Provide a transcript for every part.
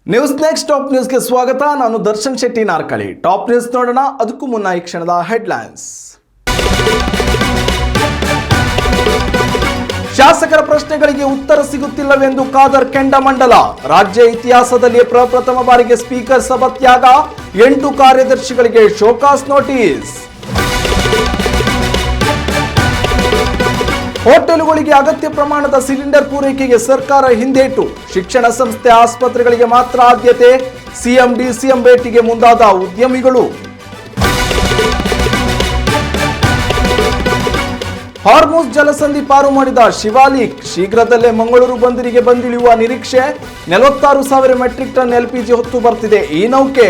News next top ನ್ಯೂಸ್ಗೆ ಸ್ವಾಗತ. ನಾನು ದರ್ಶನ್ ಶೆಟ್ಟಿ ನಾರ್ಕಳಿ. ಟಾಪ್ ನ್ಯೂಸ್ ನೋಡೋಣ. ಅದಕ್ಕೂ ಮುನ್ನ ಈ ಕ್ಷಣದ ಹೆಡ್ಲೈನ್ಸ್. ಶಾಸಕರ ಪ್ರಶ್ನೆಗಳಿಗೆ ಉತ್ತರ ಸಿಗುತ್ತಿಲ್ಲವೆಂದು ಖಾದರ್ ಕೆಂಡಮಂಡಲ. ರಾಜ್ಯ ಇತಿಹಾಸದಲ್ಲಿ ಪ್ರಪ್ರಥಮ ಬಾರಿಗೆ ಸ್ಪೀಕರ್ ಸಭಾತ್ಯಾಗ, 8 ಕಾರ್ಯದರ್ಶಿಗಳಿಗೆ ಶೋಕಾಸ್ ನೋಟಿಸ್. ಹೋಟೆಲುಗಳಿಗೆ ಅಗತ್ಯ ಪ್ರಮಾಣದ ಸಿಲಿಂಡರ್ ಪೂರೈಕೆಗೆ ಸರ್ಕಾರ ಹಿಂದೇಟು. ಶಿಕ್ಷಣ ಸಂಸ್ಥೆ ಆಸ್ಪತ್ರೆಗಳಿಗೆ ಮಾತ್ರ ಆದ್ಯತೆ. ಸಿಎಂ ಡಿಸಿಎಂ ಭೇಟಿಗೆ ಮುಂದಾದ ಉದ್ಯಮಿಗಳು. ಹಾರ್ಮುಜ್ ಜಲಸಂಧಿ ಪಾರು ಮಾಡಿದ ಶಿವಾಲಿಕ್. ಶೀಘ್ರದಲ್ಲೇ ಮಂಗಳೂರು ಬಂದರಿಗೆ ಬಂದಿಳಿಯುವ ನಿರೀಕ್ಷೆ. 46,000 ಮೆಟ್ರಿಕ್ ಟನ್ ಎಲ್ಪಿಜಿ ಹೊತ್ತು ಬರ್ತಿದೆ ಈ ನೌಕೆ.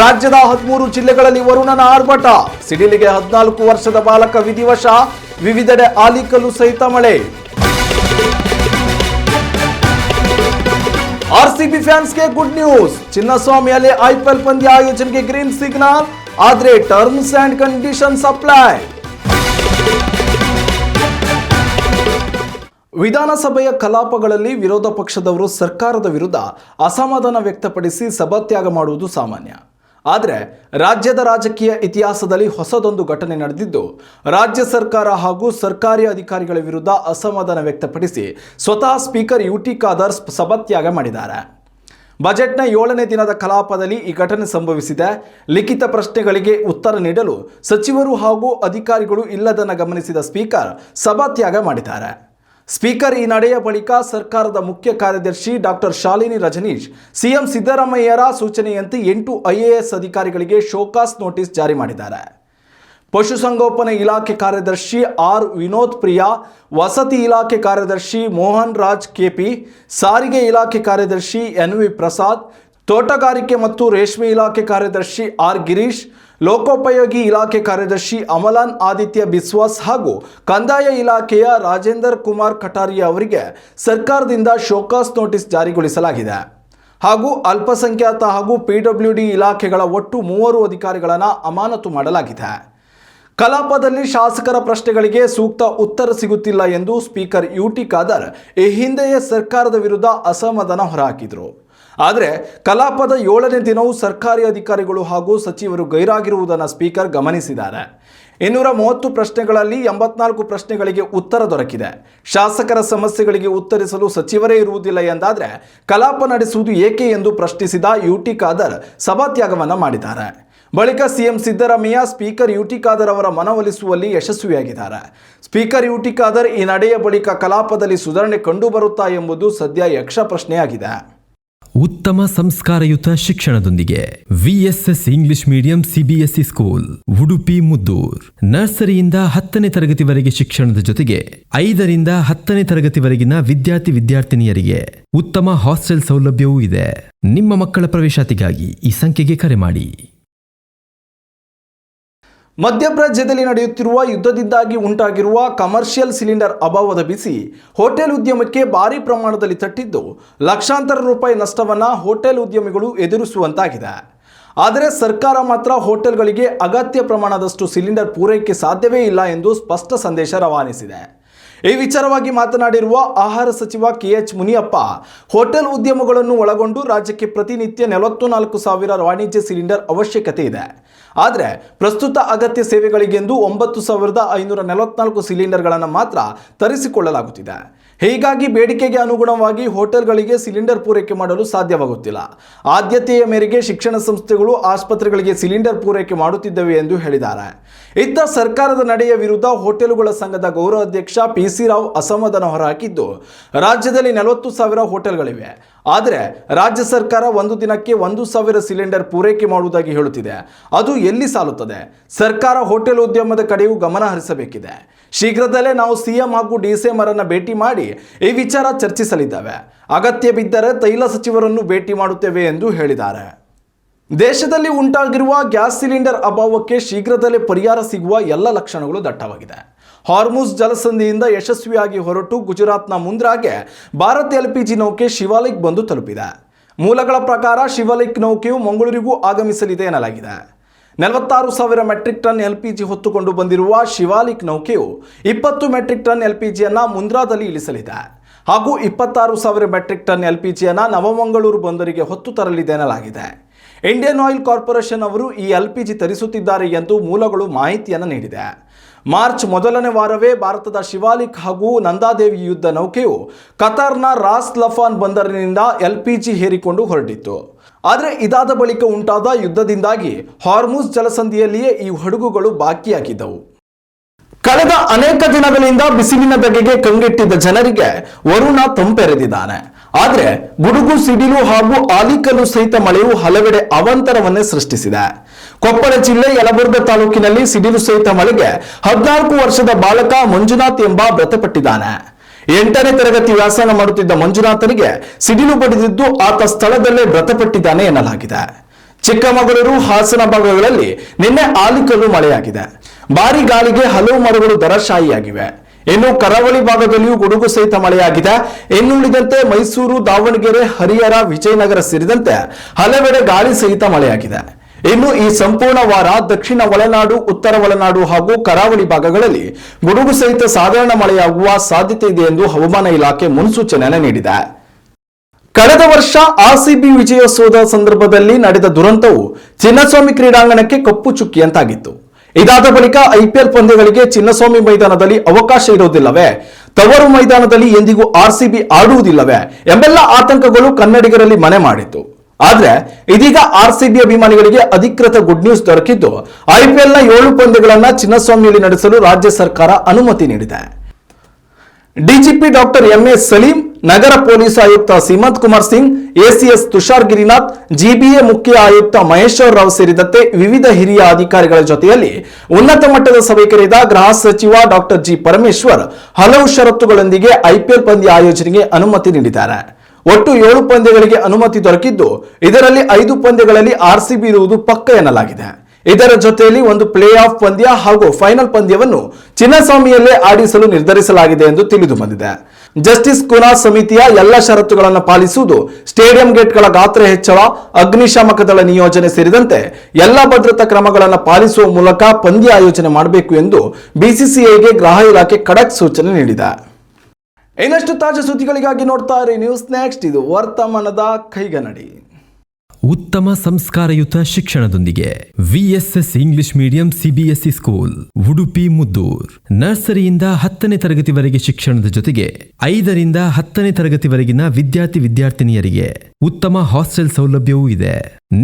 ರಾಜ್ಯದ 13 ಜಿಲ್ಲೆಗಳಲ್ಲಿ ವರುಣನ ಆರ್ಭಟ. ಸಿಡಿಲಿಗೆ 14 ವರ್ಷದ ಬಾಲಕ ವಿಧಿವಶ. ವಿವಿಧೆಡೆ ಆಲಿಕಲ್ಲು ಸಹಿತ ಮಳೆ. ಆರ್ಸಿಬಿ ಫ್ಯಾನ್ಸ್ಗೆ ಗುಡ್ ನ್ಯೂಸ್. ಚಿನ್ನಸ್ವಾಮಿಯಲ್ಲಿ ಐಪಿಎಲ್ ಪಂದ್ಯ ಆಯೋಜನೆಗೆ ಗ್ರೀನ್ ಸಿಗ್ನಲ್. ಆದ್ರೆ ಟರ್ಮ್ಸ್ ಅಂಡ್ ಕಂಡೀಷನ್ಸ್ ಅಪ್ಲೈ. ವಿಧಾನಸಭೆಯ ಕಲಾಪಗಳಲ್ಲಿ ವಿರೋಧ ಪಕ್ಷದವರು ಸರ್ಕಾರದ ವಿರುದ್ಧ ಅಸಮಾಧಾನ ವ್ಯಕ್ತಪಡಿಸಿ ಸಭಾತ್ಯಾಗ ಮಾಡುವುದು ಸಾಮಾನ್ಯ. ಆದರೆ ರಾಜ್ಯದ ರಾಜಕೀಯ ಇತಿಹಾಸದಲ್ಲಿ ಹೊಸದೊಂದು ಘಟನೆ ನಡೆದಿದ್ದು, ರಾಜ್ಯ ಸರ್ಕಾರ ಹಾಗೂ ಸರ್ಕಾರಿ ಅಧಿಕಾರಿಗಳ ವಿರುದ್ಧ ಅಸಮಾಧಾನ ವ್ಯಕ್ತಪಡಿಸಿ ಸ್ವತಃ ಸ್ಪೀಕರ್ ಯುಟಿ ಖಾದರ್ ಸಭಾತ್ಯಾಗ ಮಾಡಿದ್ದಾರೆ. ಬಜೆಟ್ನ 7ನೇ ದಿನದ ಕಲಾಪದಲ್ಲಿ ಈ ಘಟನೆ ಸಂಭವಿಸಿದೆ. ಲಿಖಿತ ಪ್ರಶ್ನೆಗಳಿಗೆ ಉತ್ತರ ನೀಡಲು ಸಚಿವರು ಹಾಗೂ ಅಧಿಕಾರಿಗಳು ಇಲ್ಲದನ್ನು ಗಮನಿಸಿದ ಸ್ಪೀಕರ್ ಸಭಾತ್ಯಾಗ ಮಾಡಿದ್ದಾರೆ. ಸ್ಪೀಕರ್ ಈ ನಡೆಯ ಬಳಿಕ ಸರ್ಕಾರದ ಮುಖ್ಯ ಕಾರ್ಯದರ್ಶಿ ಡಾಕ್ಟರ್ ಶಾಲಿನಿ ರಜನೀಶ್ ಸಿಎಂ ಸಿದ್ದರಾಮಯ್ಯರ ಸೂಚನೆಯಂತೆ 8 IAS ಅಧಿಕಾರಿಗಳಿಗೆ ಶೋಕಾಸ್ ನೋಟಿಸ್ ಜಾರಿ ಮಾಡಿದ್ದಾರೆ. ಪಶುಸಂಗೋಪನೆ ಇಲಾಖೆ ಕಾರ್ಯದರ್ಶಿ ಆರ್ ವಿನೋದ್ ಪ್ರಿಯಾ, ವಸತಿ ಇಲಾಖೆ ಕಾರ್ಯದರ್ಶಿ ಮೋಹನ್ ರಾಜ್ ಕೆಪಿ, ಸಾರಿಗೆ ಇಲಾಖೆ ಕಾರ್ಯದರ್ಶಿ NV ಪ್ರಸಾದ್, ತೋಟಗಾರಿಕೆ ಮತ್ತು ರೇಷ್ಮೆ ಇಲಾಖೆ ಕಾರ್ಯದರ್ಶಿ ಆರ್ ಗಿರೀಶ್, ಲೋಕೋಪಯೋಗಿ ಇಲಾಖೆ ಕಾರ್ಯದರ್ಶಿ ಅಮಲಾನ್ ಆದಿತ್ಯ ಬಿಸ್ವಾಸ್ ಹಾಗೂ ಕಂದಾಯ ಇಲಾಖೆಯ ರಾಜೇಂದರ್ ಕುಮಾರ್ ಕಟಾರಿಯಾ ಅವರಿಗೆ ಸರ್ಕಾರದಿಂದ ಶೋಕಾಸ್ ನೋಟಿಸ್ ಜಾರಿಗೊಳಿಸಲಾಗಿದೆ. ಹಾಗೂ ಅಲ್ಪಸಂಖ್ಯಾತ ಹಾಗೂ PWD ಇಲಾಖೆಗಳ ಒಟ್ಟು 3 ಅಧಿಕಾರಿಗಳನ್ನು ಅಮಾನತು ಮಾಡಲಾಗಿದೆ. ಕಲಾಪದಲ್ಲಿ ಶಾಸಕರ ಪ್ರಶ್ನೆಗಳಿಗೆ ಸೂಕ್ತ ಉತ್ತರ ಸಿಗುತ್ತಿಲ್ಲ ಎಂದು ಸ್ಪೀಕರ್ ಯುಟಿ ಖಾದರ್ ಈ ಹಿಂದೆಯೇ ಸರ್ಕಾರದ ವಿರುದ್ಧ ಅಸಮಾಧಾನ ಹೊರಹಾಕಿದರು. ಆದರೆ ಕಲಾಪದ 7ನೇ ದಿನವೂ ಸರ್ಕಾರಿ ಅಧಿಕಾರಿಗಳು ಹಾಗೂ ಸಚಿವರು ಗೈರಾಗಿರುವುದನ್ನು ಸ್ಪೀಕರ್ ಗಮನಿಸಿದ್ದಾರೆ. 230 ಪ್ರಶ್ನೆಗಳಲ್ಲಿ 84 ಪ್ರಶ್ನೆಗಳಿಗೆ ಉತ್ತರ ದೊರಕಿದೆ. ಶಾಸಕರ ಸಮಸ್ಯೆಗಳಿಗೆ ಉತ್ತರಿಸಲು ಸಚಿವರೇ ಇರುವುದಿಲ್ಲ ಎಂದಾದರೆ ಕಲಾಪ ನಡೆಸುವುದು ಏಕೆ ಎಂದು ಪ್ರಶ್ನಿಸಿದ ಯುಟಿ ಖಾದರ್ ಸಭಾತ್ಯಾಗವನ್ನು ಮಾಡಿದ್ದಾರೆ. ಬಳಿಕ CM Siddaramaiah speaker UT Khader ಅವರ ಮನವೊಲಿಸುವಲ್ಲಿ ಯಶಸ್ವಿಯಾಗಿದ್ದಾರೆ. ಸ್ಪೀಕರ್ ಯುಟಿ ಖಾದರ್ ಈ ನಡೆಯ ಬಳಿಕ ಕಲಾಪದಲ್ಲಿ ಸುಧಾರಣೆ ಕಂಡುಬರುತ್ತಾ ಎಂಬುದು ಸದ್ಯ ಯಕ್ಷ ಪ್ರಶ್ನೆಯಾಗಿದೆ. ಉತ್ತಮ ಸಂಸ್ಕಾರಯುತ ಶಿಕ್ಷಣದೊಂದಿಗೆ VSS English medium CBSE school Udupi Muddur. ನರ್ಸರಿಯಿಂದ 10ನೇ ತರಗತಿವರೆಗೆ ಶಿಕ್ಷಣದ ಜೊತೆಗೆ 5ರಿಂದ 10ನೇ ತರಗತಿವರೆಗಿನ ವಿದ್ಯಾರ್ಥಿನಿಯರಿಗೆ ಉತ್ತಮ ಹಾಸ್ಟೆಲ್ ಸೌಲಭ್ಯವೂ ಇದೆ. ನಿಮ್ಮ ಮಕ್ಕಳ ಪ್ರವೇಶಾತಿಗಾಗಿ ಈ ಸಂಖ್ಯೆಗೆ ಕರೆ ಮಾಡಿ. ಮಧ್ಯಪ್ರದೇಶದಲ್ಲಿ ನಡೆಯುತ್ತಿರುವ ಯುದ್ಧದಿಂದಾಗಿ ಉಂಟಾಗಿರುವ ಕಮರ್ಷಿಯಲ್ ಸಿಲಿಂಡರ್ ಅಭಾವದ ಬಿಸಿ ಹೋಟೆಲ್ ಉದ್ಯಮಕ್ಕೆ ಭಾರಿ ಪ್ರಮಾಣದಲ್ಲಿ ತಟ್ಟಿದ್ದು, ಲಕ್ಷಾಂತರ ರೂಪಾಯಿ ನಷ್ಟವನ್ನು ಹೋಟೆಲ್ ಉದ್ಯಮಿಗಳು ಎದುರಿಸುವಂತಾಗಿದೆ. ಆದರೆ ಸರ್ಕಾರ ಮಾತ್ರ ಹೋಟೆಲ್ಗಳಿಗೆ ಅಗತ್ಯ ಪ್ರಮಾಣದಷ್ಟು ಸಿಲಿಂಡರ್ ಪೂರೈಕೆ ಸಾಧ್ಯವೇ ಇಲ್ಲ ಎಂದು ಸ್ಪಷ್ಟ ಸಂದೇಶ ರವಾನಿಸಿದೆ. ಈ ವಿಚಾರವಾಗಿ ಮಾತನಾಡಿರುವ ಆಹಾರ ಸಚಿವ KH ಮುನಿಯಪ್ಪ, ಹೋಟೆಲ್ ಉದ್ಯಮಗಳನ್ನು ಒಳಗೊಂಡು ರಾಜ್ಯಕ್ಕೆ ಪ್ರತಿನಿತ್ಯ 44,000 ವಾಣಿಜ್ಯ ಸಿಲಿಂಡರ್ ಅವಶ್ಯಕತೆ ಇದೆ. ಆದರೆ ಪ್ರಸ್ತುತ ಅಗತ್ಯ ಸೇವೆಗಳಿಗೆಂದು 9,544 ಸಿಲಿಂಡರ್ಗಳನ್ನು ಮಾತ್ರ ತರಿಸಿಕೊಳ್ಳಲಾಗುತ್ತಿದೆ. ಹೀಗಾಗಿ ಬೇಡಿಕೆಗೆ ಅನುಗುಣವಾಗಿ ಹೋಟೆಲ್ಗಳಿಗೆ ಸಿಲಿಂಡರ್ ಪೂರೈಕೆ ಮಾಡಲು ಸಾಧ್ಯವಾಗುತ್ತಿಲ್ಲ. ಆದ್ಯತೆಯ ಮೇರೆಗೆ ಶಿಕ್ಷಣ ಸಂಸ್ಥೆಗಳು, ಆಸ್ಪತ್ರೆಗಳಿಗೆ ಸಿಲಿಂಡರ್ ಪೂರೈಕೆ ಮಾಡುತ್ತಿದ್ದವೆ ಎಂದು ಹೇಳಿದ್ದಾರೆ. ಇತ್ತ ಸರ್ಕಾರದ ನಡೆಯ ವಿರುದ್ಧ ಹೋಟೆಲುಗಳ ಸಂಘದ ಗೌರವಾಧ್ಯಕ್ಷ PC ರಾವ್ ಅಸಮಾಧಾನ ಹೊರಹಾಕಿದ್ದು, ರಾಜ್ಯದಲ್ಲಿ 40,000 ಹೋಟೆಲ್ಗಳಿವೆ. ಆದರೆ ರಾಜ್ಯ ಸರ್ಕಾರ ಒಂದು ದಿನಕ್ಕೆ 1,000 ಸಿಲಿಂಡರ್ ಪೂರೈಕೆ ಮಾಡುವುದಾಗಿ ಹೇಳುತ್ತಿದೆ. ಅದು ಎಲ್ಲಿ ಸಾಲುತ್ತದೆ? ಸರ್ಕಾರ ಹೋಟೆಲ್ ಉದ್ಯಮದ ಕಡೆಯೂ ಗಮನ ಹರಿಸಬೇಕಿದೆ. ಶೀಘ್ರದಲ್ಲೇ ನಾವು ಸಿಎಂ ಹಾಗೂ DCM ಅವರನ್ನು ಭೇಟಿ ಮಾಡಿ ಈ ವಿಚಾರ ಚರ್ಚಿಸಲಿದ್ದೇವೆ. ಅಗತ್ಯ ಬಿದ್ದರೆ ತೈಲ ಸಚಿವರನ್ನು ಭೇಟಿ ಮಾಡುತ್ತೇವೆ ಎಂದು ಹೇಳಿದ್ದಾರೆ. ದೇಶದಲ್ಲಿ ಉಂಟಾಗಿರುವ ಗ್ಯಾಸ್ ಸಿಲಿಂಡರ್ ಅಭಾವಕ್ಕೆ ಶೀಘ್ರದಲ್ಲೇ ಪರಿಹಾರ ಸಿಗುವ ಎಲ್ಲ ಲಕ್ಷಣಗಳು ದಟ್ಟವಾಗಿದೆ. ಹಾರ್ಮುಜ್ ಜಲಸಂಧಿಯಿಂದ ಯಶಸ್ವಿಯಾಗಿ ಹೊರಟು ಗುಜರಾತ್ನ ಮುಂದ್ರಾಗೆ ಭಾರತ್ LPG ನೌಕೆ ಶಿವಾಲಿಕ್ ಬಂದು ತಲುಪಿದೆ. ಮೂಲಗಳ ಪ್ರಕಾರ ಶಿವಾಲಿಕ್ ನೌಕೆಯು ಮಂಗಳೂರಿಗೂ ಆಗಮಿಸಲಿದೆ ಎನ್ನಲಾಗಿದೆ. 46,000 ಮೆಟ್ರಿಕ್ ಟನ್ LPG ಹೊತ್ತುಕೊಂಡು ಬಂದಿರುವ ಶಿವಾಲಿಕ್ ನೌಕೆಯು 20 ಮೆಟ್ರಿಕ್ ಟನ್ LPGಯನ್ನು ಮುಂದ್ರಾದಲ್ಲಿ ಇಳಿಸಲಿದೆ. ಹಾಗೂ 26,000 ಮೆಟ್ರಿಕ್ ಟನ್ LPGಯನ್ನು ನವಮಂಗಳೂರು ಬಂದರಿಗೆ ಹೊತ್ತು ತರಲಿದೆ ಎನ್ನಲಾಗಿದೆ. ಇಂಡಿಯನ್ ಆಯಿಲ್ ಕಾರ್ಪೊರೇಷನ್ ಅವರು ಈ LPG ತರಿಸುತ್ತಿದ್ದಾರೆ ಎಂದು ಮೂಲಗಳು ಮಾಹಿತಿಯನ್ನು ನೀಡಿದೆ. ಮಾರ್ಚ್ ಮೊದಲನೇ ವಾರವೇ ಭಾರತದ ಶಿವಾಲಿಕ್ ಹಾಗೂ ನಂದಾದೇವಿ ಯುದ್ಧ ನೌಕೆಯು ಕತಾರ್ನ ರಾಸ್ ಲಫಾನ್ ಬಂದರಿನಿಂದ LPG ಹೇರಿಕೊಂಡು ಹೊರಟಿತ್ತು. ಆದರೆ ಇದಾದ ಬಳಿಕ ಉಂಟಾದ ಯುದ್ಧದಿಂದಾಗಿ ಹಾರ್ಮುಜ್ ಜಲಸಂಧಿಯಲ್ಲಿಯೇ ಈ ಹಡಗುಗಳು ಬಾಕಿಯಾಗಿದ್ದವು. ಕಳೆದ ಅನೇಕ ದಿನಗಳಿಂದ ಬಿಸಿಲಿನ ಧಗೆಗೆ ಕಂಗೆಟ್ಟಿದ್ದ ಜನರಿಗೆ ವರುಣ ತಂಪೆರೆದಿದ್ದಾನೆ. ಆದರೆ ಗುಡುಗು, ಸಿಡಿಲು ಹಾಗೂ ಆಲಿಕಲ್ಲು ಸಹಿತ ಮಳೆಯು ಹಲವೆಡೆ ಅವಾಂತರವನ್ನೇ ಸೃಷ್ಟಿಸಿದೆ. ಕೊಪ್ಪಳ ಜಿಲ್ಲೆ ಯಲಬುರ್ಗಾ ತಾಲೂಕಿನಲ್ಲಿ ಸಿಡಿಲು ಸಹಿತ ಮಳೆಗೆ 14 ವರ್ಷದ ಬಾಲಕ ಮಂಜುನಾಥ್ ಎಂಬ ಮೃತಪಟ್ಟಿದ್ದಾನೆ. 8ನೇ ತರಗತಿ ವ್ಯಾಸಂಗ ಮಾಡುತ್ತಿದ್ದ ಮಂಜುನಾಥನಿಗೆ ಸಿಡಿಲು ಬಡಿದಿದ್ದು ಆತ ಸ್ಥಳದಲ್ಲೇ ಮೃತಪಟ್ಟಿದ್ದಾನೆ ಎನ್ನಲಾಗಿದೆ. ಚಿಕ್ಕಮಗಳೂರು, ಹಾಸನ ಭಾಗಗಳಲ್ಲಿ ನಿನ್ನೆ ಆಲಿಕಲ್ಲು ಮಳೆಯಾಗಿದೆ. ಭಾರಿ ಗಾಳಿಗೆ ಹಲವು ಮರಗಳು ಧರಾಶಾಯಿಯಾಗಿವೆ. ಇನ್ನು ಕರಾವಳಿ ಭಾಗದಲ್ಲಿಯೂ ಗುಡುಗು ಸಹಿತ ಮಳೆಯಾಗಿದೆ. ಇನ್ನುಳಿದಂತೆ ಮೈಸೂರು, ದಾವಣಗೆರೆ, ಹರಿಹರ, ವಿಜಯನಗರ ಸೇರಿದಂತೆ ಹಲವೆಡೆ ಗಾಳಿ ಸಹಿತ ಮಳೆಯಾಗಿದೆ. ಇನ್ನು ಈ ಸಂಪೂರ್ಣ ವಾರ ದಕ್ಷಿಣ ಒಳನಾಡು, ಉತ್ತರ ಒಳನಾಡು ಹಾಗೂ ಕರಾವಳಿ ಭಾಗಗಳಲ್ಲಿ ಗುಡುಗು ಸಹಿತ ಸಾಧಾರಣ ಮಳೆಯಾಗುವ ಸಾಧ್ಯತೆ ಇದೆ ಎಂದು ಹವಾಮಾನ ಇಲಾಖೆ ಮುನ್ಸೂಚನೆಯನ್ನು ನೀಡಿದೆ. ಕಳೆದ ವರ್ಷ RCB ವಿಜಯೋತ್ಸವದ ಸಂದರ್ಭದಲ್ಲಿ ನಡೆದ ದುರಂತವು ಚಿನ್ನಸ್ವಾಮಿ ಕ್ರೀಡಾಂಗಣಕ್ಕೆ ಕಪ್ಪು ಚುಕ್ಕಿಯಂತಾಗಿತ್ತು. ಇದಾದ ಬಳಿಕ IPL ಪಂದ್ಯಗಳಿಗೆ ಚಿನ್ನಸ್ವಾಮಿ ಮೈದಾನದಲ್ಲಿ ಅವಕಾಶ ಇರುವುದಿಲ್ಲವೇ, ತವರು ಮೈದಾನದಲ್ಲಿ ಎಂದಿಗೂ RCB ಆಡುವುದಿಲ್ಲವೇ ಎಂಬೆಲ್ಲ ಆತಂಕಗಳು ಕನ್ನಡಿಗರಲ್ಲಿ ಮನೆ ಮಾಡಿತ್ತು. ಆದ್ರೆ ಇದೀಗ RCB ಅಭಿಮಾನಿಗಳಿಗೆ ಅಧಿಕೃತ ಗುಡ್ ನ್ಯೂಸ್ ದೊರಕಿದ್ದು, IPLನ 7 ಪಂದ್ಯಗಳನ್ನು ಚಿನ್ನಸ್ವಾಮಿಯಲ್ಲಿ ನಡೆಸಲು ರಾಜ್ಯ ಸರ್ಕಾರ ಅನುಮತಿ ನೀಡಿದೆ. DGP ಡಾಕ್ಟರ್ MS ಸಲೀಂ, ನಗರ ಪೊಲೀಸ್ ಆಯುಕ್ತ ಸೀಮಂತ್ ಕುಮಾರ್ ಸಿಂಗ್, ACS ತುಷಾರ್ ಗಿರಿನಾಥ್, GBA ಮುಖ್ಯ ಆಯುಕ್ತ ಮಹೇಶ್ವರ್ ರಾವ್ ಸೇರಿದಂತೆ ವಿವಿಧ ಹಿರಿಯ ಅಧಿಕಾರಿಗಳ ಜೊತೆಯಲ್ಲಿ ಉನ್ನತ ಮಟ್ಟದ ಸಭೆ ಕರೆದ ಗೃಹ ಸಚಿವ ಡಾಕ್ಟರ್ G ಪರಮೇಶ್ವರ್ ಹಲವು ಷರತ್ತುಗಳೊಂದಿಗೆ IPL ಪಂದ್ಯ ಆಯೋಜನೆಗೆ ಅನುಮತಿ ನೀಡಿದ್ದಾರೆ. ಒಟ್ಟು 7 ಪಂದ್ಯಗಳಿಗೆ ಅನುಮತಿ ದೊರಕಿದ್ದು, ಇದರಲ್ಲಿ 5 ಪಂದ್ಯಗಳಲ್ಲಿ RCB ಇರುವುದು ಪಕ್ಕ ಎನ್ನಲಾಗಿದೆ. ಇದರ ಜೊತೆಯಲ್ಲಿ ಒಂದು ಪ್ಲೇ ಆಫ್ ಪಂದ್ಯ ಹಾಗೂ ಫೈನಲ್ ಪಂದ್ಯವನ್ನು ಚಿನ್ನಸ್ವಾಮಿಯಲ್ಲೇ ಆಡಿಸಲು ನಿರ್ಧರಿಸಲಾಗಿದೆ ಎಂದು ತಿಳಿದು ಬಂದಿದೆ. ಜಸ್ಟಿಸ್ ಕುನಾರ್ ಸಮಿತಿಯ ಎಲ್ಲ ಷರತ್ತುಗಳನ್ನು ಪಾಲಿಸುವುದು, ಸ್ಟೇಡಿಯಂ ಗೇಟ್ಗಳ ಗಾತ್ರ ಹೆಚ್ಚಳ, ಅಗ್ನಿಶಾಮಕ ದಳ ನಿಯೋಜನೆ ಸೇರಿದಂತೆ ಎಲ್ಲ ಭದ್ರತಾ ಕ್ರಮಗಳನ್ನು ಪಾಲಿಸುವ ಮೂಲಕ ಪಂದ್ಯ ಆಯೋಜನೆ ಮಾಡಬೇಕು ಎಂದು BCCIಗೆ ಗೃಹ ಇಲಾಖೆ ಖಡಕ್ ಸೂಚನೆ ನೀಡಿದೆ. ಇನ್ನಷ್ಟು ತಾಜಾ ಸುದ್ದಿಗಳಿಗಾಗಿ ನೋಡ್ತಾ ಇರಿ ನ್ಯೂಸ್ ನೆಕ್ಸ್ಟ್. ಇದು ವರ್ತಮಾನದ ಕೈಗನ್ನಡಿ. ಉತ್ತಮ ಸಂಸ್ಕಾರಯುತ ಶಿಕ್ಷಣದೊಂದಿಗೆ VSS English medium CBSE school, Udupi Muddur. ನರ್ಸರಿಯಿಂದ 10ನೇ ತರಗತಿವರೆಗೆ ಶಿಕ್ಷಣದ ಜೊತೆಗೆ 5ರಿಂದ 10ನೇ ತರಗತಿವರೆಗಿನ ವಿದ್ಯಾರ್ಥಿನಿಯರಿಗೆ ಉತ್ತಮ ಹಾಸ್ಟೆಲ್ ಸೌಲಭ್ಯವೂ ಇದೆ.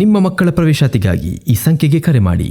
ನಿಮ್ಮ ಮಕ್ಕಳ ಪ್ರವೇಶಾತಿಗಾಗಿ ಈ ಸಂಖ್ಯೆಗೆ ಕರೆ ಮಾಡಿ.